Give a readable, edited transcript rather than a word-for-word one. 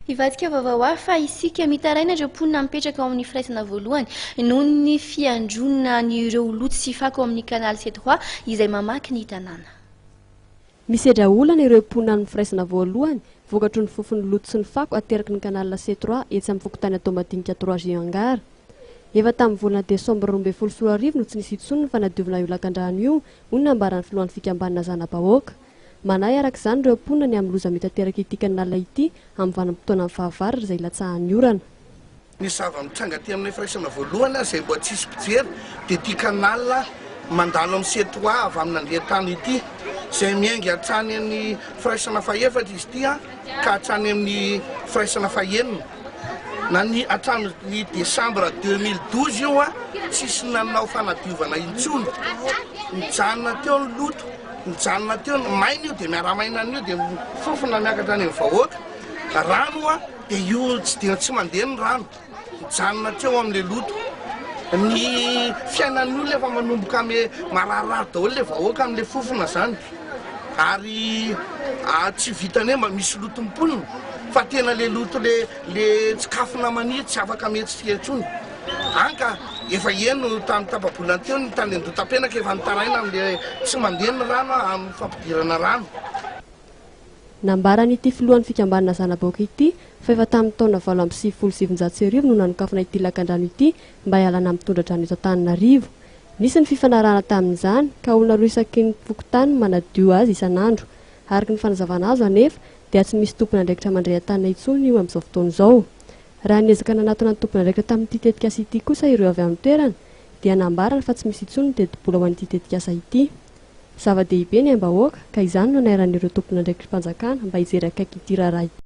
Ivadika vaovao hafa isika mitaraina ireo mponina mipetraka ao amin'ny firaisana voalohany noho ny fiandronan'ireo loto sy fako amin'ny Canal C3 izay mamaky ny tanana. Misedra olana ireo mponina amin'ny firaisana voalohany vokatry ny fofon'ny loto sy ny fako ateraky ny Canal C3 etsy amin'ny fokotany atao madinika 3 juin angara. Efa tamin'ny volana desambra 2024 no tsy nisy intsony ny fanadiovana io lakan-drano io hoy ny nambaran'ny filohan'ny fikambanana zana-bahoaka. Manay araka izany ireo mponina ny amin'ny loza mitateraka ity kanala ity amin'ny vanim-potoana amin'ny fahavaratra izay latsahan'ny orana. Ny zava-mitranga aty amin'ny firaisana voalohany izay mbo tsisy mpijery dia ity kanala mandalo amin'ny C3 avy amin'ny andehan-tany ity izay miainga hatrany amin'ny firaisana fahaefatra izy ity ka hatrany amin'ny firaisana fahaenina. Na ny hatramin'ny desambra 2012 io tsisy nanao fanadiovana intsony. Mijanona teo ny loto, mijanona teo ny maina io dia miara-maina io dia fofona miakatra any amin'ny vahoaka. Rano dia io tsy mandeha ny rano, mijanona teo amin'ilay loto. Ny fiainan'ny olona efa manomboka amin'ny mararirary daholo ilay vahoaka amin'ilay fofona zany. Ary tsy vitany hoe mba misy loto mponina fa tena le loto le tsikafona maniry tsy afaka mihetsika intsony. Anka efa eno tamin'ny tapabolana teo ny tany andotam-penaka efa mitaraina amin'ilay tsy mandeha ny rano amin'ny fampidirana rano. Nambaran'ity filohan'ny fikambanana zana-bahoaka ity fa efa tamin'ny taona 2017 no nanokafana ity lakan-drano ity mba hialana amin'ny tondra-drano eto Antananarivo. Nisy ny fifanarahana tamin'izany ka olona roa isaky ny fokotany manadio azy isan'andro. Araka ny fanazavana azo anefa dia tsy misy tompona andraikitra mandray an-tanana intsony io amin'izao fotoana izao. Raha niezaka nanatona ny tompona andraikitra tamin'ity tetikasa ity kosa ireo avy amin'ny toerana dia nambarana fa tsy misy intsony ny teti-bola ho an'ity tetikasa ity. Zava-dehibe ny am-bahoaka ka izany no nairan'ireo tompona andraikitra mpanjakana mba hijery akaiky ity raharaha ity.